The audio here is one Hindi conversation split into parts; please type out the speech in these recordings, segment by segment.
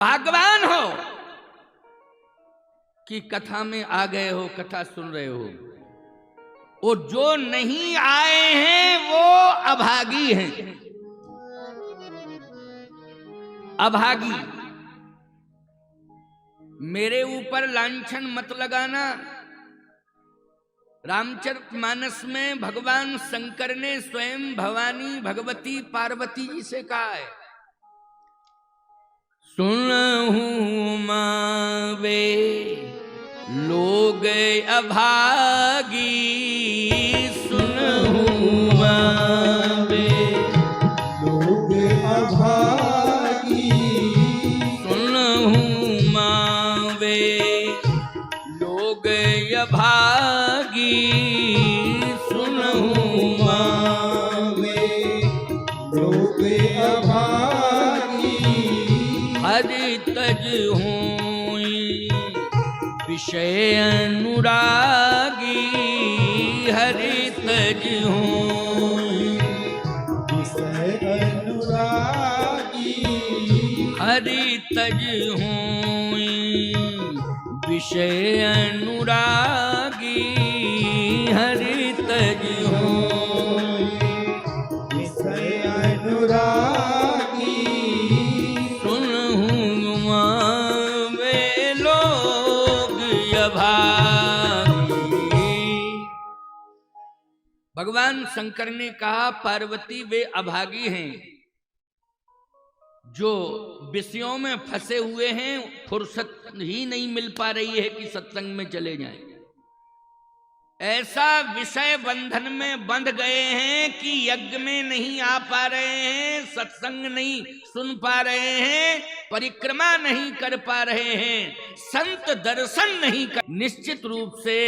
भाग्यवान हो कि कथा में आ गए हो, कथा सुन रहे हो। और जो नहीं आए हैं वो अभागी हैं, अभागी। मेरे ऊपर लांछन मत लगाना। रामचरितमानस में भगवान शंकर ने स्वयं भवानी भगवती पार्वती जी से कहा है, सुनहूं मावे लोग अभागी, सुनहूं मावे लोग अभागी, सुनहूं मावे लोग अभागी, सुनहूं मावे लोग अभागी। हरि तज होई विषय अनुरागी, हरि तज होई विषय अनुरागी, हरि तज होई विषय अनुरागी, हरि तज होई विषय अनुरागी। सुनहूं मावे लोग अभागी। भगवान शंकर ने कहा पार्वती वे अभागी हैं जो विषयों में फंसे हुए हैं, फुर्सत ही नहीं मिल पा रही है कि सत्संग में चले जाएं। ऐसा विषय बंधन में बंध गए हैं कि यज्ञ में नहीं आ पा रहे हैं, सत्संग नहीं सुन पा रहे हैं, परिक्रमा नहीं कर पा रहे हैं, संत दर्शन नहीं कर। निश्चित रूप से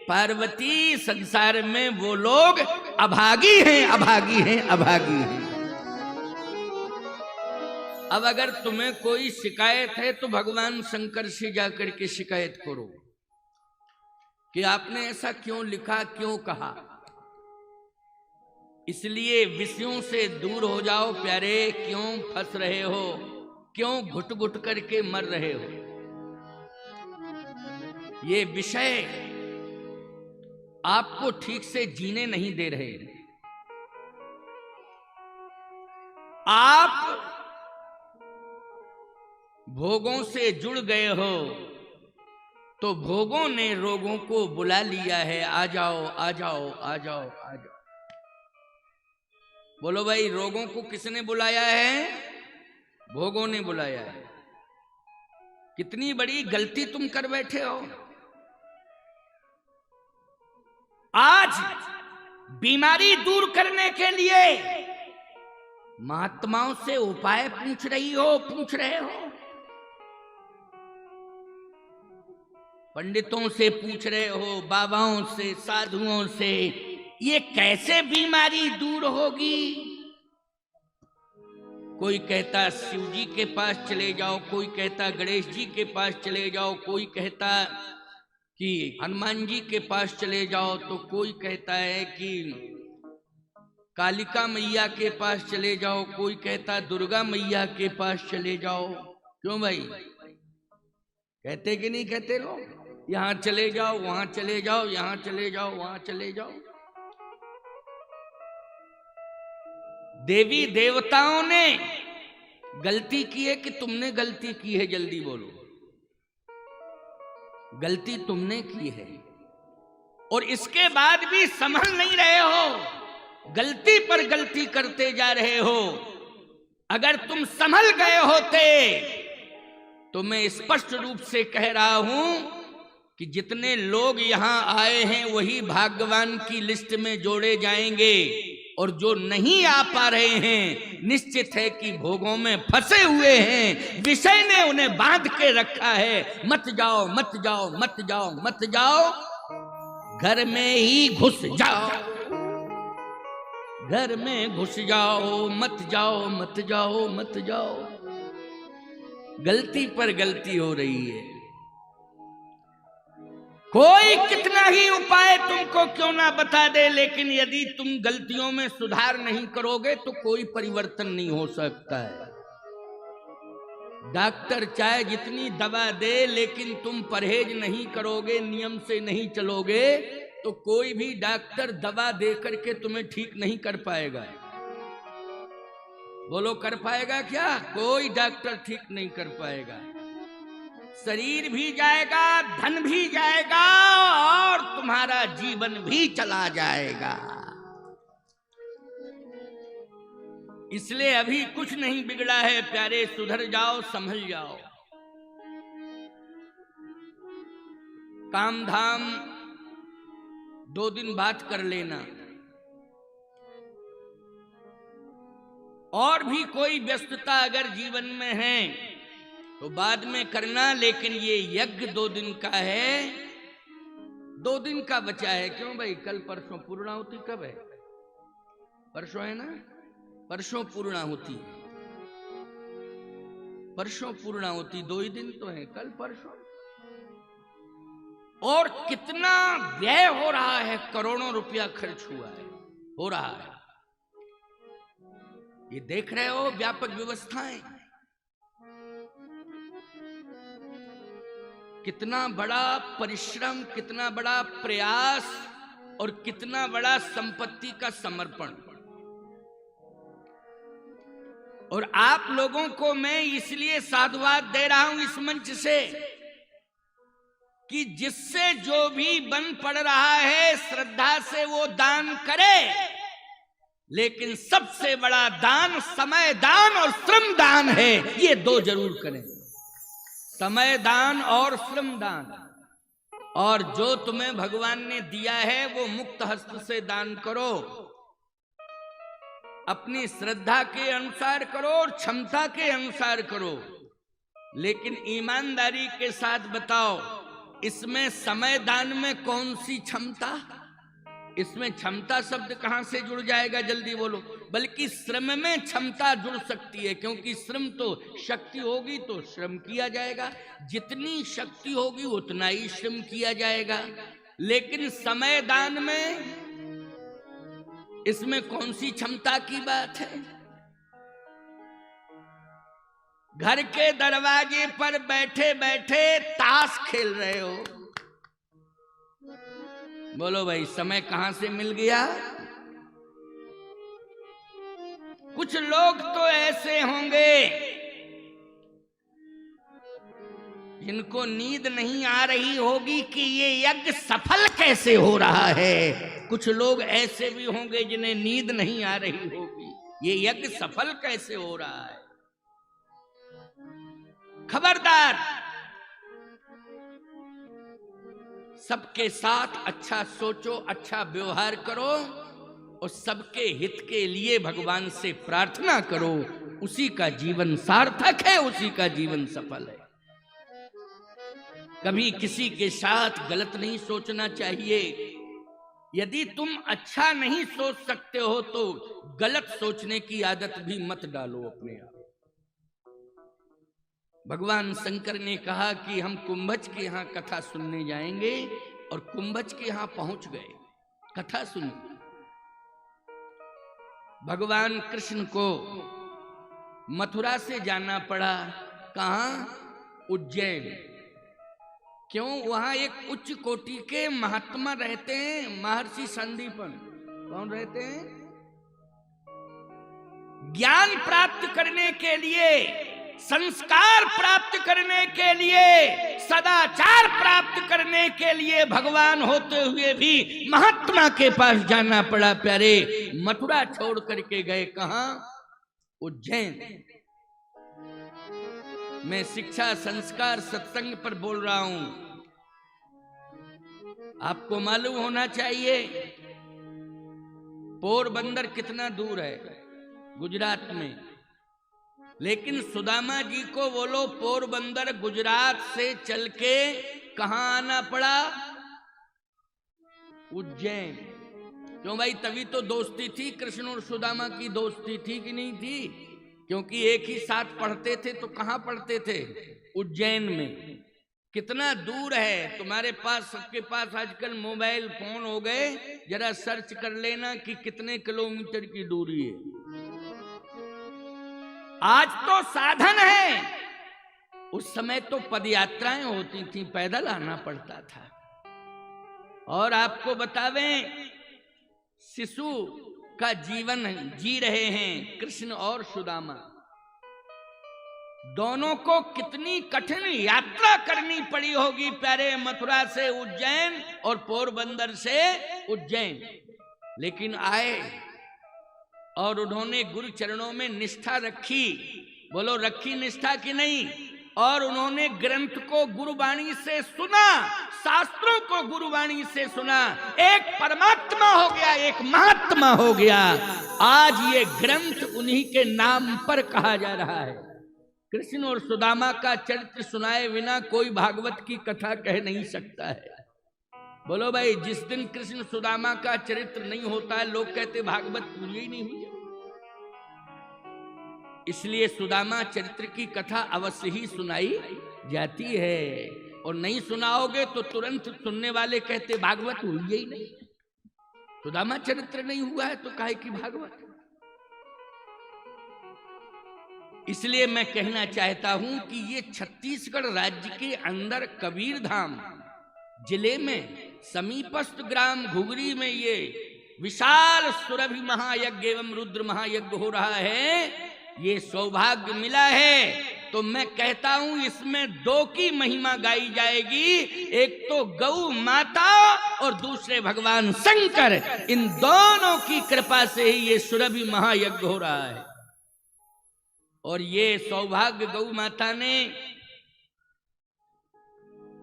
पार्वती संसार में वो लोग अभागी हैं, अभागी हैं, अभागी हैं। अब अगर तुम्हें कोई शिकायत है तो भगवान शंकर से जाकर के शिकायत करो कि आपने ऐसा क्यों लिखा, क्यों कहा। इसलिए विषयों से दूर हो जाओ प्यारे। क्यों फंस रहे हो, क्यों घुट घुट करके मर रहे हो। ये विषय आपको ठीक से जीने नहीं दे रहे। आप भोगों से जुड़ गए हो तो भोगों ने रोगों को बुला लिया है, आ जाओ आ जाओ आ जाओ आ जाओ। बोलो भाई, रोगों को किसने बुलाया है? भोगों ने बुलाया है। कितनी बड़ी गलती तुम कर बैठे हो। आज बीमारी दूर करने के लिए महात्माओं से उपाय पूछ रही हो, पूछ रहे हो, पंडितों से पूछ रहे हो, बाबाओं से, साधुओं से, ये कैसे बीमारी दूर होगी। कोई कहता शिव जी के पास चले जाओ, कोई कहता गणेश जी के पास चले जाओ, कोई कहता कि हनुमान जी के पास चले जाओ, तो कोई कहता है कि कालिका मैया के पास चले जाओ, कोई कहता दुर्गा मैया के पास चले जाओ। क्यों भाई, कहते कि नहीं कहते लोग? यहां चले जाओ, वहां चले जाओ, यहां चले जाओ, वहां चले जाओ। देवी देवताओं ने गलती की है कि तुमने गलती की है? जल्दी बोलो। गलती तुमने की है और इसके बाद भी संभल नहीं रहे हो, गलती पर गलती करते जा रहे हो। अगर तुम संभल गए होते तो मैं स्पष्ट रूप से कह रहा हूं कि जितने लोग यहां आए हैं वही भाग्यवान की लिस्ट में जोड़े जाएंगे, और जो नहीं आ पा रहे हैं निश्चित है कि भोगों में फंसे हुए हैं, विषय ने उन्हें बांध के रखा है। मत जाओ मत जाओ मत जाओ मत जाओ, घर में ही घुस जाओ, घर में घुस जाओ, मत जाओ मत जाओ मत जाओ। गलती पर गलती हो रही है। कोई कितना ही उपाय तुमको क्यों ना बता दे, लेकिन यदि तुम गलतियों में सुधार नहीं करोगे तो कोई परिवर्तन नहीं हो सकता है। डॉक्टर चाहे जितनी दवा दे, लेकिन तुम परहेज नहीं करोगे, नियम से नहीं चलोगे, तो कोई भी डॉक्टर दवा दे करके तुम्हें ठीक नहीं कर पाएगा। बोलो, कर पाएगा क्या? कोई डॉक्टर ठीक नहीं कर पाएगा। शरीर भी जाएगा, धन भी जाएगा, और तुम्हारा जीवन भी चला जाएगा। इसलिए अभी कुछ नहीं बिगड़ा है प्यारे, सुधर जाओ, संभल जाओ। काम धाम 2 दिन बात कर लेना, और भी कोई व्यस्तता अगर जीवन में है तो बाद में करना, लेकिन ये यज्ञ 2 दिन का है, 2 दिन का बचा है। क्यों भाई? कल परसों पूर्णाहुति कब है? परसों है ना? परसों पूर्णाहुति, परसों पूर्णाहुति, 2 ही दिन तो है, कल परसों। और कितना व्यय हो रहा है, करोड़ों रुपया खर्च हुआ है, हो रहा है। ये देख रहे हो व्यापक व्यवस्थाएं, कितना बड़ा परिश्रम, कितना बड़ा प्रयास, और कितना बड़ा संपत्ति का समर्पण। और आप लोगों को मैं इसलिए साधुवाद दे रहा हूं इस मंच से कि जिससे जो भी बन पड़ रहा है, श्रद्धा से वो दान करे, लेकिन सबसे बड़ा दान समय दान और श्रम दान है। ये 2 जरूर करें, समय दान और श्रम दान। और जो तुम्हें भगवान ने दिया है वो मुक्त हस्त से दान करो, अपनी श्रद्धा के अनुसार करो और क्षमता के अनुसार करो, लेकिन ईमानदारी के साथ बताओ, इसमें समय दान में कौन सी क्षमता? इसमें क्षमता शब्द कहां से जुड़ जाएगा? जल्दी बोलो। बल्कि श्रम में क्षमता जुड़ सकती है, क्योंकि श्रम तो शक्ति होगी तो श्रम किया जाएगा, जितनी शक्ति होगी उतना ही श्रम किया जाएगा। लेकिन समय दान में इसमें कौन सी क्षमता की बात है? घर के दरवाजे पर बैठे बैठे ताश खेल रहे हो, बोलो भाई समय कहां से मिल गया? कुछ लोग तो ऐसे होंगे जिनको नींद नहीं आ रही होगी कि ये यज्ञ सफल कैसे हो रहा है। कुछ लोग ऐसे भी होंगे जिन्हें नींद नहीं आ रही होगी, ये यज्ञ सफल कैसे हो रहा है। खबरदार, सबके साथ अच्छा सोचो, अच्छा व्यवहार करो, और सबके हित के लिए भगवान से प्रार्थना करो। उसी का जीवन सार्थक है, उसी का जीवन सफल है। कभी किसी के साथ गलत नहीं सोचना चाहिए। यदि तुम अच्छा नहीं सोच सकते हो तो गलत सोचने की आदत भी मत डालो अपने आप। भगवान शंकर ने कहा कि हम कुंभज के यहाँ कथा सुनने जाएंगे, और कुंभज के यहाँ पहुंच गए कथा सुनने। भगवान कृष्ण को मथुरा से जाना पड़ा, कहाँ? उज्जैन। क्यों? वहां एक उच्च कोटि के महात्मा रहते हैं, महर्षि संदीपन। कौन रहते हैं? ज्ञान प्राप्त करने के लिए, संस्कार प्राप्त करने के लिए, सदाचार प्राप्त करने के लिए भगवान होते हुए भी महात्मा के पास जाना पड़ा। प्यारे, मथुरा छोड़ करके गए कहां? उज्जैन। मैं शिक्षा, संस्कार, सत्संग पर बोल रहा हूं। आपको मालूम होना चाहिए पोरबंदर कितना दूर है गुजरात में, लेकिन सुदामा जी को बोलो पोरबंदर गुजरात से चल के कहां आना पड़ा? उज्जैन। क्यों भाई? तभी तो दोस्ती थी, कृष्ण और सुदामा की दोस्ती थी कि नहीं थी? क्योंकि एक ही साथ पढ़ते थे। तो कहां पढ़ते थे? उज्जैन में। कितना दूर है तुम्हारे पास, सबके पास आजकल मोबाइल फोन हो गए, जरा सर्च कर लेना कि कितने किलोमीटर की दूरी है। आज तो साधन है, उस समय तो पदयात्राएं होती थी, पैदल आना पड़ता था। और आपको बतावें, शिशु का जीवन जी रहे हैं कृष्ण और सुदामा। दोनों को कितनी कठिन यात्रा करनी पड़ी होगी, प्यारे मथुरा से उज्जैन और पोरबंदर से उज्जैन। लेकिन आए और उन्होंने गुरु चरणों में निष्ठा रखी। बोलो, रखी निष्ठा कि नहीं? और उन्होंने ग्रंथ को गुरुवाणी से सुना, शास्त्रों को गुरुवाणी से सुना। एक परमात्मा हो गया, एक महात्मा हो गया। आज ये ग्रंथ उन्हीं के नाम पर कहा जा रहा है। कृष्ण और सुदामा का चरित्र सुनाए बिना कोई भागवत की कथा कह नहीं सकता है। बोलो भाई, जिस दिन कृष्ण सुदामा का चरित्र नहीं होता है, लोग कहते भागवत पूरी ही नहीं हुई। इसलिए सुदामा चरित्र की कथा अवश्य ही सुनाई जाती है, और नहीं सुनाओगे तो तुरंत सुनने वाले कहते भागवत हुई ही नहीं। सुदामा चरित्र नहीं हुआ है तो काहे की भागवत। इसलिए मैं कहना चाहता हूं कि ये छत्तीसगढ़ राज्य के अंदर कबीरधाम जिले में समीपस्थ ग्राम घुघरी में ये विशाल सुरभि महायज्ञ एवं रुद्र महायज्ञ हो रहा है। ये सौभाग्य मिला है तो मैं कहता हूं इसमें दो की महिमा गाई जाएगी। एक तो गौ माता और दूसरे भगवान शंकर। इन दोनों की कृपा से ही ये सुरभि महायज्ञ हो रहा है। और ये सौभाग्य गौ माता ने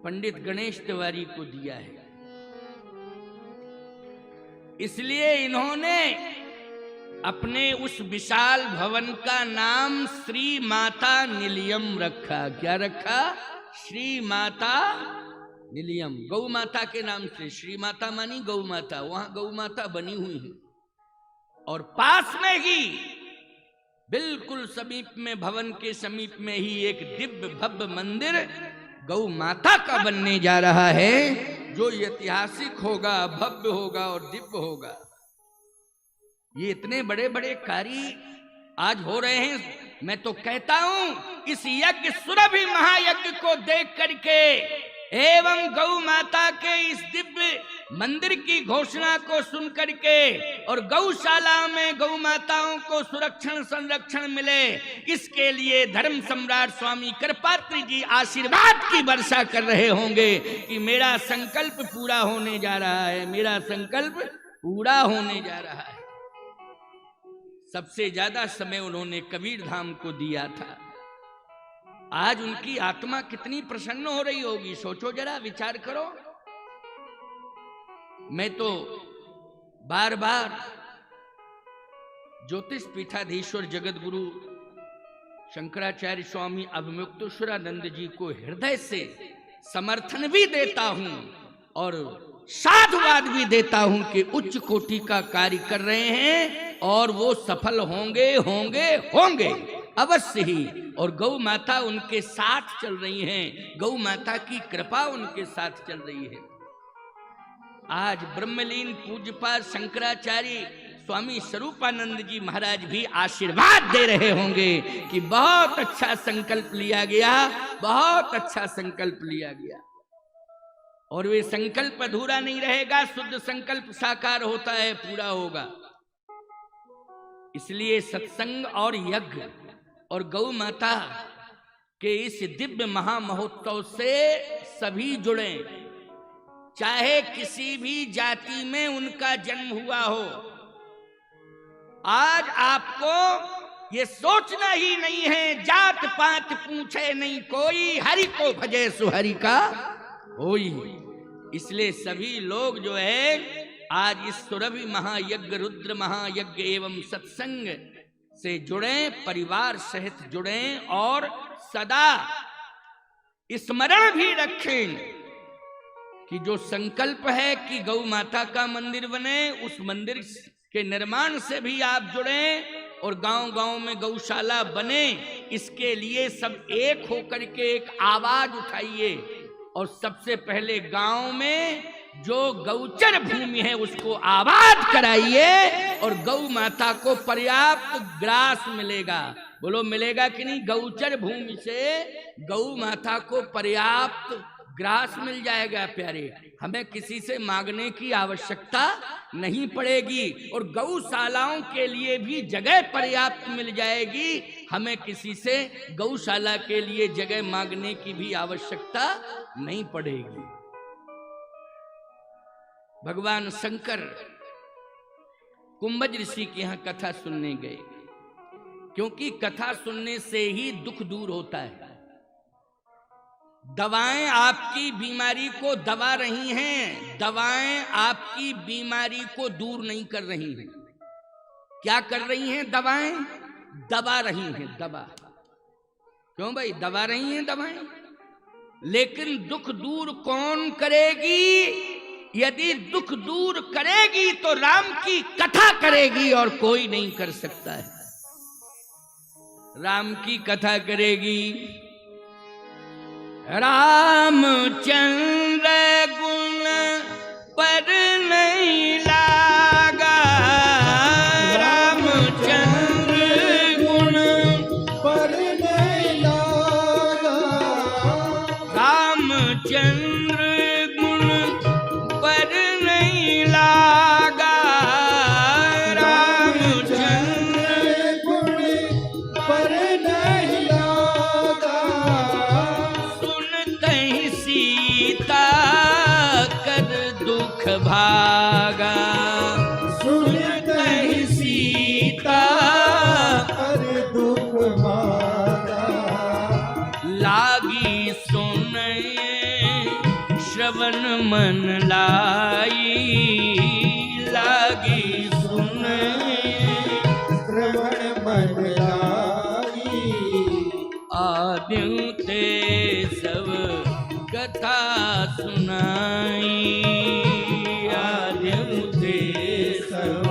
पंडित गणेश तिवारी को दिया है। इसलिए इन्होंने अपने उस विशाल भवन का नाम श्री माता निलयम रखा। क्या रखा? श्री माता निलयम। गौ माता के नाम से। श्री माता मानी गौ माता, वहां गौ माता बनी हुई है। और पास में ही बिल्कुल समीप में, भवन के समीप में ही एक दिव्य भव्य मंदिर गौ माता का बनने जा रहा है, जो ऐतिहासिक होगा, भव्य होगा और दिव्य होगा। ये इतने बड़े बड़े कार्य आज हो रहे हैं। मैं तो कहता हूं इस यज्ञ सुरभि महायज्ञ को देख करके एवं गौ माता के इस दिव्य मंदिर की घोषणा को सुन करके और गौशाला में गौ माताओं को सुरक्षण संरक्षण मिले, इसके लिए धर्म सम्राट स्वामी कृपात्री जी आशीर्वाद की वर्षा कर रहे होंगे कि मेरा संकल्प पूरा होने जा रहा है, मेरा संकल्प पूरा होने जा रहा है। सबसे ज्यादा समय उन्होंने कबीर धाम को दिया था। आज उनकी आत्मा कितनी प्रसन्न हो रही होगी, सोचो जरा, विचार करो। मैं तो बार बार ज्योतिष पीठाधीश्वर जगत गुरु शंकराचार्य स्वामी अभिमुक्तेश्वरानंद जी को हृदय से समर्थन भी देता हूं और साधुवाद भी देता हूं कि उच्च कोटि का कार्य कर रहे हैं और वो सफल होंगे होंगे होंगे अवश्य ही। और गौ माता उनके साथ चल रही हैं, गौ माता की कृपा उनके साथ चल रही है। आज ब्रह्मलीन पूज्यपाद शंकराचार्य स्वामी स्वरूपानंद जी महाराज भी आशीर्वाद दे रहे होंगे कि बहुत अच्छा संकल्प लिया गया, बहुत अच्छा संकल्प लिया गया। और वे संकल्प अधूरा नहीं रहेगा, शुद्ध संकल्प साकार होता है, पूरा होगा। इसलिए सत्संग और यज्ञ और गौ माता के इस दिव्य महामहोत्सव से सभी जुड़े, चाहे किसी भी जाति में उनका जन्म हुआ हो। आज आपको ये सोचना ही नहीं है, जात पात पूछे नहीं कोई, हरि को भजे सुहरि का होई। इसलिए सभी लोग जो है आज इस सुरभि महायज्ञ रुद्र महायज्ञ एवं सत्संग से जुड़े, परिवार सहित जुड़े और सदा स्मरण भी रखें कि जो संकल्प है कि गौ माता का मंदिर बने, उस मंदिर के निर्माण से भी आप जुड़े और गांव-गांव में गौशाला बने। इसके लिए सब एक होकर के एक आवाज उठाइए और सबसे पहले गांव में जो गौचर भूमि है उसको आबाद कराइए और गौ माता को पर्याप्त ग्रास मिलेगा, बोलो मिलेगा कि नहीं? गौचर भूमि से गौ माता को पर्याप्त ग्रास मिल जाएगा प्यारे, हमें किसी से मांगने की आवश्यकता नहीं पड़ेगी। और गौशालाओं के लिए भी जगह पर्याप्त मिल जाएगी, हमें किसी से गौशाला के लिए जगह मांगने की भी आवश्यकता नहीं पड़ेगी। भगवान शंकर कुंभज ऋषि के यहाँ कथा सुनने गए, क्योंकि कथा सुनने से ही दुख दूर होता है। दवाएं आपकी बीमारी को दबा रही हैं, दवाएं आपकी बीमारी को दूर नहीं कर रही हैं। क्या कर रही हैं? दवाएं दबा रही हैं, दबा। क्यों भाई? दबा रही हैं दवाएं, लेकिन दुख दूर कौन करेगी? यदि दुख दूर करेगी तो राम की कथा करेगी, और कोई नहीं कर सकता है। राम की कथा करेगी। रामचंद्र गुण पर नहीं लागा, रामचंद्र गुण पर नहीं लागा, रामचंद्र गुण पर नहीं लागा, रामचंद्र गुण पर नहीं लागा, सीता कर दुख भागा, सुनते ही सीता कर दुख भागा, लागी सुने श्रवण मन लाई, लागी सुने श्रवण मन लाई, आद्यों ते सब कथा सुनाई, आद्यों ते सब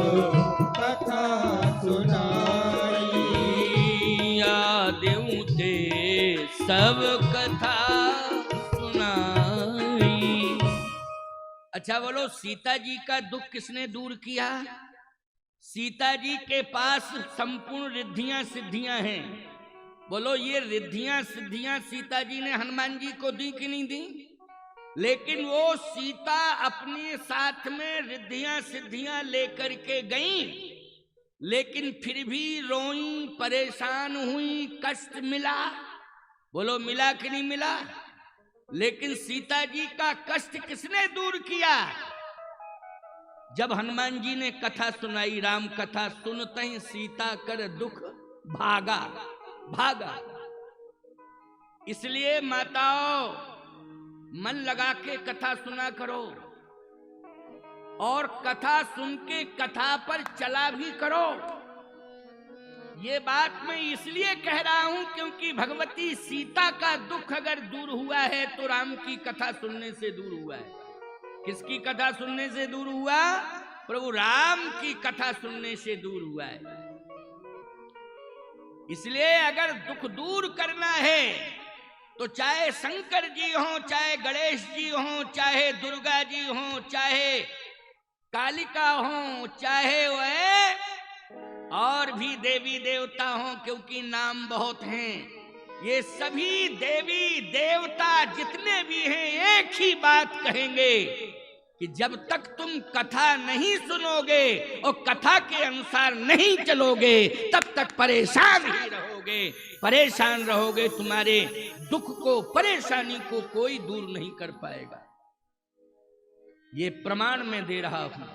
कथा सुनाई, आद्यों ते सब कथा सुनाई। अच्छा बोलो, सीता जी का दुख किसने दूर किया? सीता जी के पास संपूर्ण रिद्धियां सिद्धियां हैं। बोलो, ये रिद्धियां सिद्धियां सीता जी ने हनुमान जी को दी कि नहीं दी? लेकिन वो सीता अपने साथ में रिद्धियां सिद्धियां लेकर के गई, लेकिन फिर भी रोई, परेशान हुई, कष्ट मिला। बोलो मिला कि नहीं मिला? लेकिन सीता जी का कष्ट किसने दूर किया? जब हनुमान जी ने कथा सुनाई, राम कथा सुनते ही सीता कर दुख भागा, भागा। इसलिए माताओं, मन लगा के कथा सुना करो, और कथा सुन के कथा पर चला भी करो। ये बात मैं इसलिए कह रहा हूं क्योंकि भगवती सीता का दुख अगर दूर हुआ है तो राम की कथा सुनने से दूर हुआ है। किसकी कथा सुनने से दूर हुआ? प्रभु राम की कथा सुनने से दूर हुआ है। इसलिए अगर दुख दूर करना है तो चाहे शंकर जी हो, चाहे गणेश जी हो, चाहे दुर्गा जी हो, चाहे कालिका हो, चाहे वह और भी देवी देवता हो, क्योंकि नाम बहुत हैं। ये सभी देवी देवता जितने भी हैं एक ही बात कहेंगे कि जब तक तुम कथा नहीं सुनोगे और कथा के अनुसार नहीं चलोगे तब तक परेशान ही रहोगे, परेशान रहोगे। तुम्हारे दुख को, परेशानी को कोई दूर नहीं कर पाएगा। ये प्रमाण मैं दे रहा हूं।